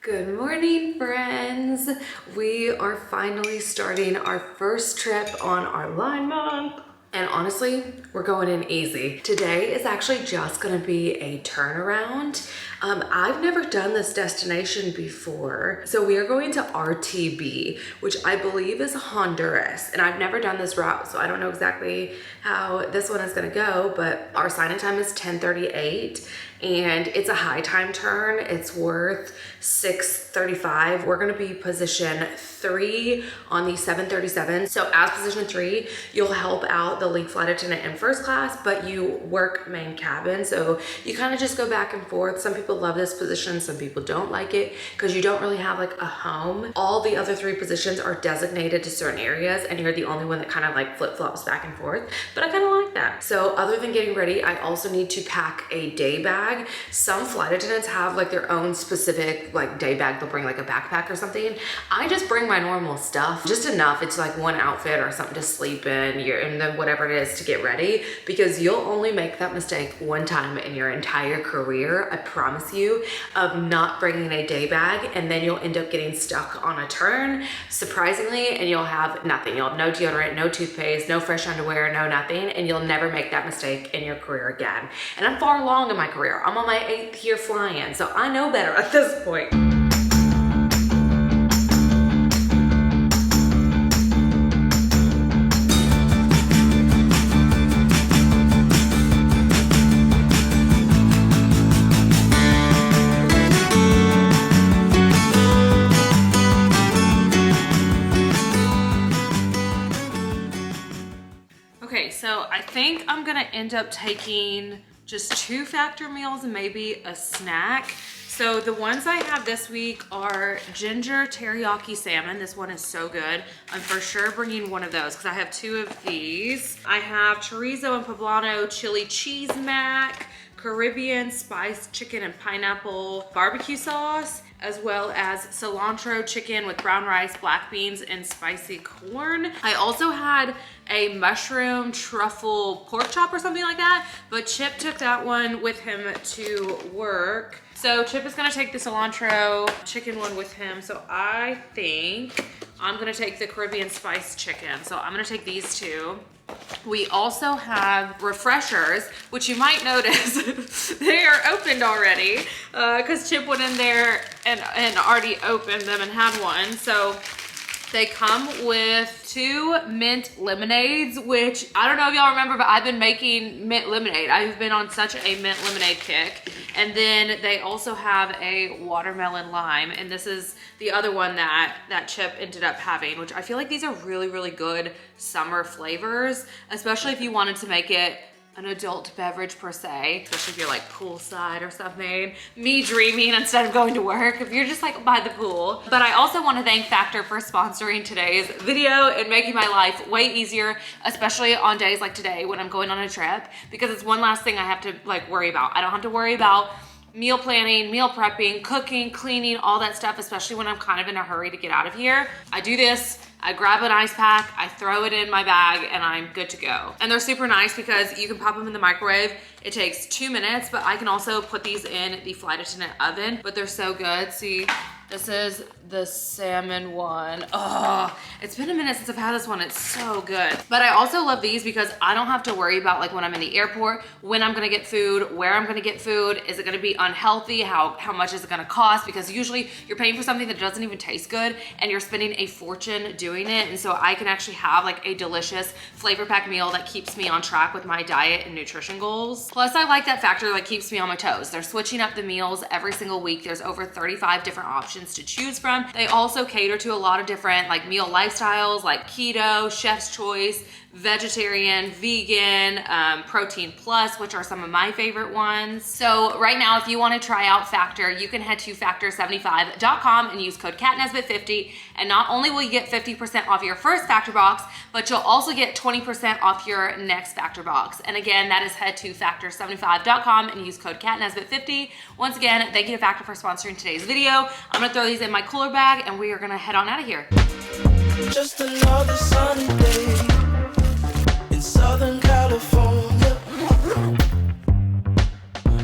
Good morning, friends. We are finally starting our first trip on our line month. And honestly, we're going in easy. Today is actually just gonna be a turnaround. I've never done this destination before. So we are going to RTB, which I believe is Honduras. And I've never done this route, so I don't know exactly how this one is gonna go, but our sign-in time is 10:38 and it's a high time turn. It's worth $6.35. We're gonna be position 3 on the 737. So as position 3, you'll help out the lead flight attendant in first class, but you work main cabin. So you kind of just go back and forth. Some people love this position, some people don't like it because you don't really have like a home. All the other 3 positions are designated to certain areas and you're the only one that kind of like flip-flops back and forth. But I kind of like that. So other than getting ready, I also need to pack a day bag. Some flight attendants have like their own specific like day bag. They'll bring like a backpack or something. I just bring my normal stuff, just enough. It's like one outfit or something to sleep in, and then whatever it is to get ready, because you'll only make that mistake one time in your entire career, I promise you, of not bringing a day bag, and then you'll end up getting stuck on a turn, surprisingly, and you'll have nothing. You'll have no deodorant, no toothpaste, no fresh underwear, no nothing, and you'll never make that mistake in your career again. And I'm far along in my career. I'm on my 8th year flying, so I know better at this point. Okay, so I think I'm gonna end up taking just 2 factor meals and maybe a snack. So the ones I have this week are ginger teriyaki salmon. This one is so good. I'm for sure bringing one of those because I have 2 of these. I have chorizo and poblano chili cheese mac, Caribbean spiced chicken and pineapple barbecue sauce, as well as cilantro chicken with brown rice, black beans, and spicy corn. I also had a mushroom truffle pork chop or something like that, but Chip took that one with him to work. So Chip is gonna take the cilantro chicken one with him. So I think I'm gonna take the Caribbean spiced chicken. So I'm gonna take these 2. We also have refreshers, which you might notice they are opened already because Chip went in there and already opened them and had one. So they come with 2 mint lemonades, which I don't know if y'all remember, but I've been making mint lemonade. I've been on such a mint lemonade kick. And then they also have a watermelon lime. And this is the other one that Chip ended up having, which I feel like these are really, really good summer flavors, especially if you wanted to make it an adult beverage per se, especially if you're like poolside or something. Me dreaming instead of going to work, if you're just like by the pool. But I also want to thank Factor for sponsoring today's video and making my life way easier, especially on days like today when I'm going on a trip, because it's one last thing I have to like worry about. I don't have to worry about meal planning, meal prepping, cooking, cleaning, all that stuff, especially when I'm kind of in a hurry to get out of here. I do this, I grab an ice pack, I throw it in my bag, and I'm good to go. And they're super nice because you can pop them in the microwave. It takes 2 minutes, but I can also put these in the flight attendant oven, but they're so good. See, this is the salmon one. Oh, it's been a minute since I've had this one. It's so good. But I also love these because I don't have to worry about like when I'm in the airport, when I'm gonna get food, where I'm gonna get food. Is it gonna be unhealthy? How much is it gonna cost? Because usually you're paying for something that doesn't even taste good and you're spending a fortune doing it. And so I can actually have like a delicious flavor pack meal that keeps me on track with my diet and nutrition goals. Plus I like that Factor that keeps me on my toes. They're switching up the meals every single week. There's over 35 different options to choose from. They also cater to a lot of different like meal lifestyles like keto, chef's choice, vegetarian, vegan, protein plus, which are some of my favorite ones. So right now, if you want to try out Factor, you can head to factor75.com and use code CATNESBIT50. And not only will you get 50% off your first Factor box, but you'll also get 20% off your next Factor box. And again, that is head to factor75.com and use code CATNESBIT50. Once again, thank you to Factor for sponsoring today's video. I'm gonna throw these in my cooler bag and we are gonna head on out of here. Just another sunny day in Southern California.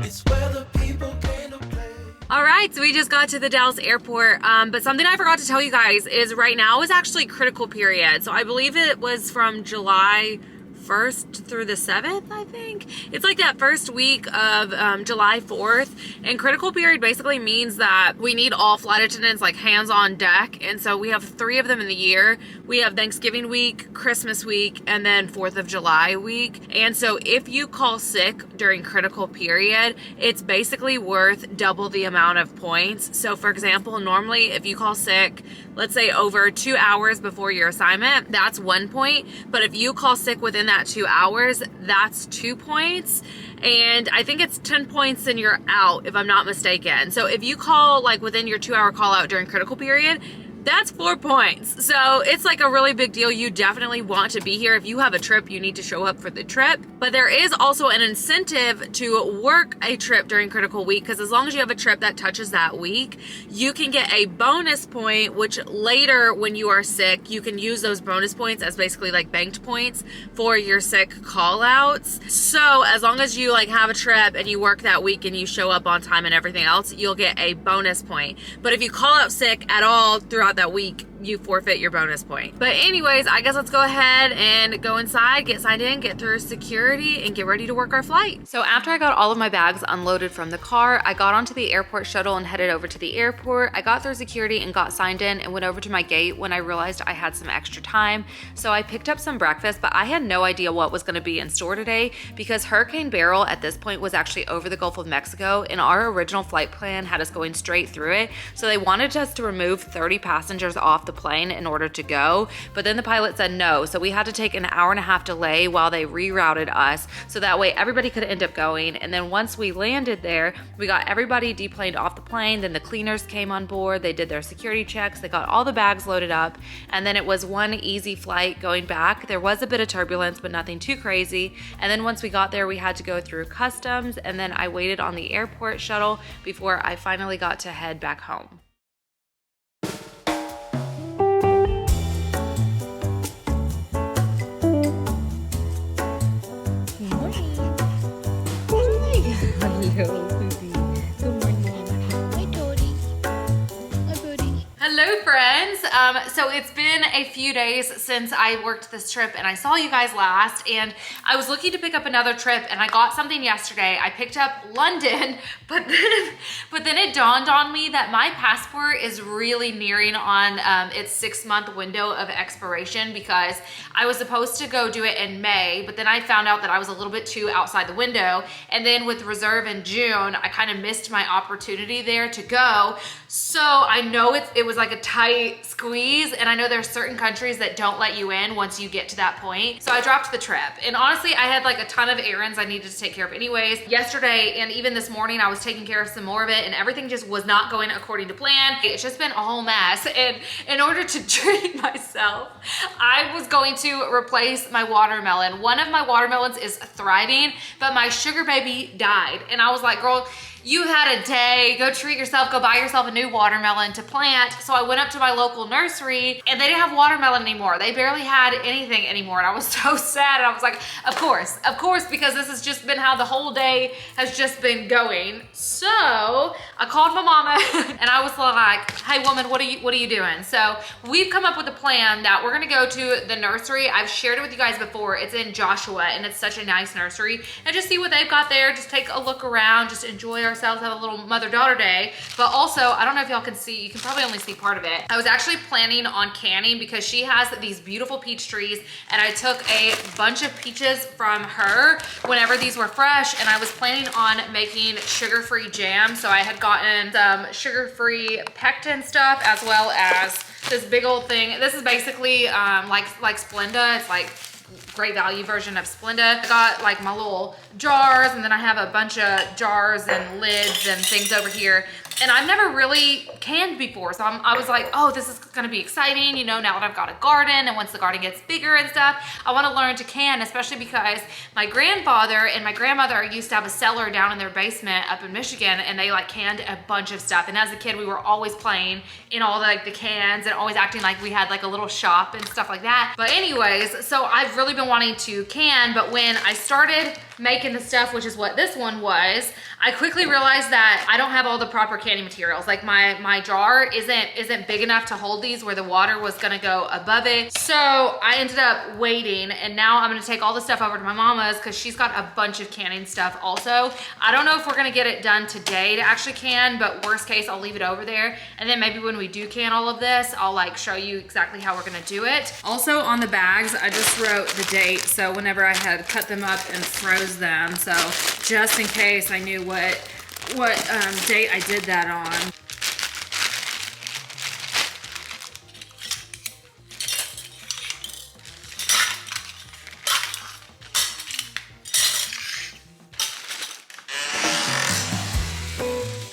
It's where the people came to play. All right. right, so we just got to the Dallas airport, but something I forgot to tell you guys is right now is actually critical period. So I believe it was from July 1st through the 7th, I think. It's like that first week of July 4th. And critical period basically means that we need all flight attendants like hands on deck. And so we have 3 of them in the year. We have Thanksgiving week, Christmas week, and then 4th of July week. And so if you call sick during critical period, it's basically worth double the amount of points. So for example, normally if you call sick, let's say over 2 hours before your assignment, that's 1 point. But if you call sick within that 2 hours, that's 2 points. And I think it's 10 points and you're out, if I'm not mistaken. So if you call like within your 2 hour call out during critical period, that's 4 points. So it's like a really big deal. You definitely want to be here. If you have a trip, you need to show up for the trip. But there is also an incentive to work a trip during critical week, because as long as you have a trip that touches that week, you can get a bonus point, which later when you are sick, you can use those bonus points as basically like banked points for your sick call outs. So as long as you like have a trip and you work that week and you show up on time and everything else, you'll get a bonus point. But if you call out sick at all throughout that week, you forfeit your bonus point. But anyways, I guess let's go ahead and go inside, get signed in, get through security, and get ready to work our flight. So after I got all of my bags unloaded from the car, I got onto the airport shuttle and headed over to the airport. I got through security and got signed in and went over to my gate when I realized I had some extra time. So I picked up some breakfast, but I had no idea what was gonna be in store today because Hurricane BERYL at this point was actually over the Gulf of Mexico, and our original flight plan had us going straight through it. So they wanted us to remove 30 passengers off the plane in order to go, but then the pilot said no, so we had to take an hour-and-a-half delay while they rerouted us, so that way everybody could end up going. And then once we landed there, we got everybody deplaned off the plane, then the cleaners came on board, they did their security checks, they got all the bags loaded up, and then it was one easy flight going back. There was a bit of turbulence, but nothing too crazy. And then once we got there, we had to go through customs, and then I waited on the airport shuttle before I finally got to head back home. Hello friends, so it's been a few days since I worked this trip and I saw you guys last, and I was looking to pick up another trip and I got something yesterday. I picked up London, but then it dawned on me that my passport is really nearing on its 6-month window of expiration, because I was supposed to go do it in May, but then I found out that I was a little bit too outside the window, and then with reserve in June, I kind of missed my opportunity there to go. So I know it was like a tight squeeze, and I know there's certain countries that don't let you in once you get to that point. So I dropped the trip, and honestly I had like a ton of errands I needed to take care of anyways. Yesterday and even this morning I was taking care of some more of it, and everything just was not going according to plan. It's just been a whole mess, and in order to treat myself, I was going to replace my watermelon. One of my watermelons is thriving, but my sugar baby died, and I was like, girl, you had a day, go treat yourself, go buy yourself a new watermelon to plant. So I went up to my local nursery and they didn't have watermelon anymore. They barely had anything anymore. And I was so sad. And I was like, of course, because this has just been how the whole day has just been going. So I called my mama and I was like, hey woman, what are you doing? So we've come up with a plan that we're gonna go to the nursery. I've shared it with you guys before. It's in Joshua and it's such a nice nursery, and just see what they've got there. Just take a look around, just enjoy ourselves, have a little mother-daughter day. But also, I don't know if y'all can see, you can probably only see part of it. I was actually planning on canning because she has these beautiful peach trees, and I took a bunch of peaches from her whenever these were fresh, and I was planning on making sugar-free jam. So I had gotten some sugar-free pectin stuff, as well as this big old thing. This is basically like Splenda. It's like great value version of Splenda. I got like my little jars, and then I have a bunch of jars and lids and things over here. And I've never really canned before, so I was like, oh, this is gonna be exciting, you know, now that I've got a garden, and once the garden gets bigger and stuff, I wanna learn to can, especially because my grandfather and my grandmother used to have a cellar down in their basement up in Michigan, and they like canned a bunch of stuff. And as a kid, we were always playing in all like the cans and always acting like we had like a little shop and stuff like that. But anyways, so I've really been wanting to can, but when I started making the stuff, which is what this one was, I quickly realized that I don't have all the proper candy materials. Like my jar isn't big enough to hold these where the water was gonna go above it. So I ended up waiting, and now I'm gonna take all the stuff over to my mama's because she's got a bunch of canning stuff also. I don't know if we're gonna get it done today to actually can, but worst case, I'll leave it over there. And then maybe when we do can all of this, I'll like show you exactly how we're gonna do it. Also on the bags, I just wrote the date. So whenever I had cut them up and froze them. So just in case I knew what date I did that on.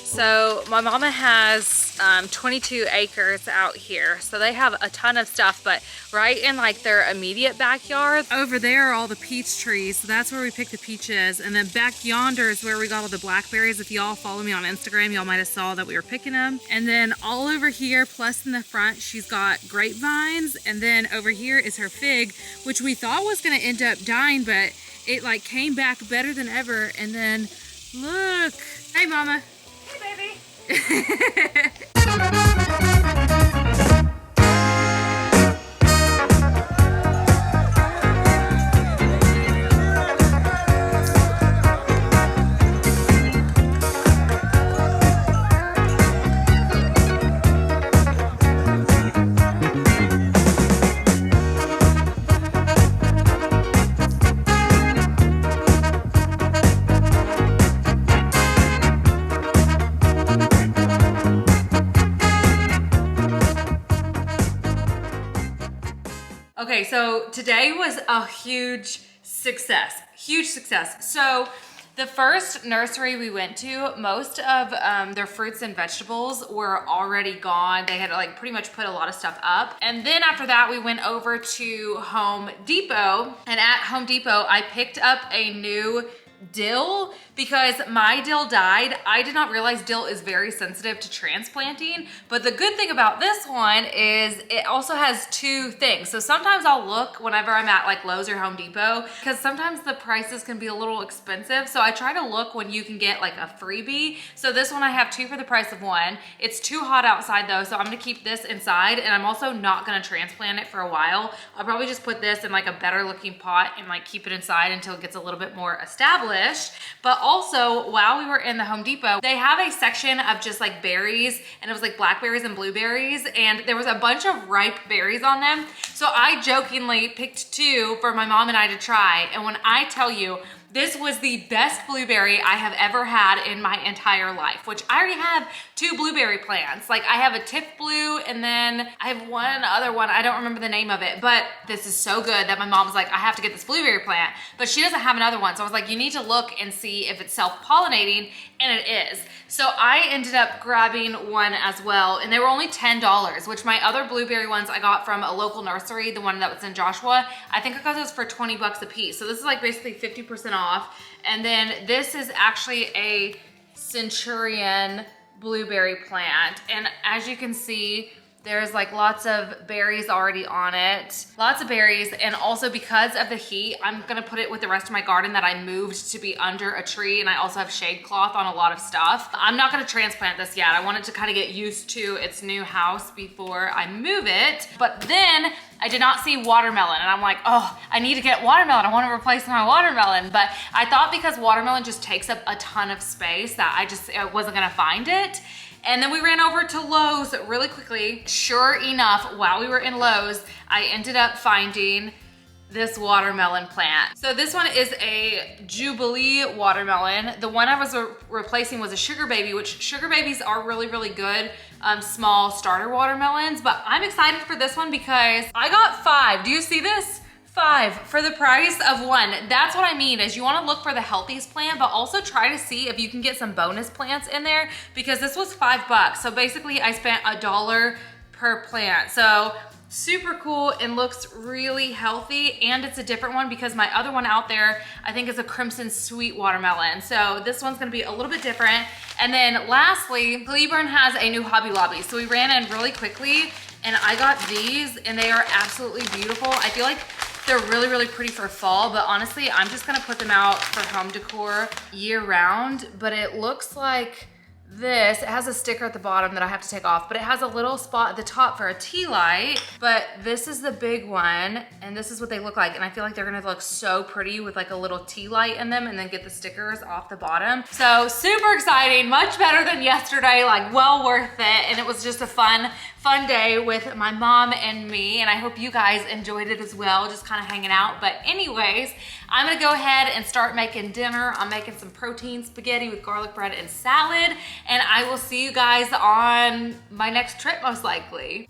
So my mama has 22 acres out here. So they have a ton of stuff, but right in like their immediate backyard, over there are all the peach trees. So that's where we pick the peaches. And then back yonder is where we got all the blackberries. If y'all follow me on Instagram, y'all might have saw that we were picking them. And then all over here, plus in the front, she's got grapevines. And then over here is her fig, which we thought was gonna end up dying, but it like came back better than ever. And then look, hey mama. Hey, baby. Okay, so today was a huge success, So the first nursery we went to, most of their fruits and vegetables were already gone. They had like pretty much put a lot of stuff up. And then after that, we went over to Home Depot. And at Home Depot, I picked up a new dill because my dill died. I did not realize dill is very sensitive to transplanting, but the good thing about this one is it also has two things. So sometimes I'll look whenever I'm at like Lowe's or Home Depot, because sometimes the prices can be a little expensive. So I try to look when you can get like a freebie. So this one I have two for the price of one. It's too hot outside though, so I'm gonna keep this inside, and I'm also not gonna transplant it for a while. I'll probably just put this in like a better looking pot and like keep it inside until it gets a little bit more established. But also, while we were in the Home Depot, they have a section of just like berries, and it was like blackberries and blueberries, and there was a bunch of ripe berries on them. So I jokingly picked two for my mom and I to try, and when I tell you, this was the best blueberry I have ever had in my entire life, which I already have two blueberry plants. Like I have a tip blue, and then I have one other one, I don't remember the name of it, but this is so good that my mom was like, I have to get this blueberry plant, but she doesn't have another one. So I was like, you need to look and see if it's self-pollinating, and it is. So I ended up grabbing one as well, and they were only $10, which my other blueberry ones I got from a local nursery, the one that was in Joshua, I think I got those for 20 bucks a piece. So this is like basically 50% off. And then this is actually a Centurion blueberry plant. And as you can see, there's like lots of berries already on it. Lots of berries, and also because of the heat, I'm gonna put it with the rest of my garden that I moved to be under a tree, and I also have shade cloth on a lot of stuff. I'm not gonna transplant this yet. I wanted to kind of get used to its new house before I move it. But then I did not see watermelon, and I'm like, oh, I need to get watermelon. I want to replace my watermelon. But I thought because watermelon just takes up a ton of space that I wasn't gonna find it. And then we ran over to Lowe's really quickly. Sure enough, while we were in Lowe's, I ended up finding this watermelon plant. So this one is a Jubilee watermelon. The one I was replacing was a Sugar Baby, which Sugar Babies are really, really good small starter watermelons. But I'm excited for this one because I got 5. Do you see this? 5 for the price of 1. That's what I mean, is you wanna look for the healthiest plant, but also try to see if you can get some bonus plants in there, because this was $5. So basically I spent $1 per plant. So super cool and looks really healthy, and it's a different one because my other one out there I think is a crimson sweet watermelon. So this one's gonna be a little bit different. And then lastly, Cleburne has a new Hobby Lobby. So we ran in really quickly and I got these, and they are absolutely beautiful. I feel like they're really, really pretty for fall, but honestly, I'm just gonna put them out for home decor year round. But it looks like this. It has a sticker at the bottom that I have to take off, but it has a little spot at the top for a tea light. But this is the big one, and this is what they look like. And I feel like they're gonna look so pretty with like a little tea light in them, and then get the stickers off the bottom. So super exciting, much better than yesterday, like well worth it. And it was just a fun day with my mom and me, and I hope you guys enjoyed it as well, just kind of hanging out. But anyways, I'm gonna go ahead and start making dinner. I'm making some protein spaghetti with garlic bread and salad, and I will see you guys on my next trip most likely.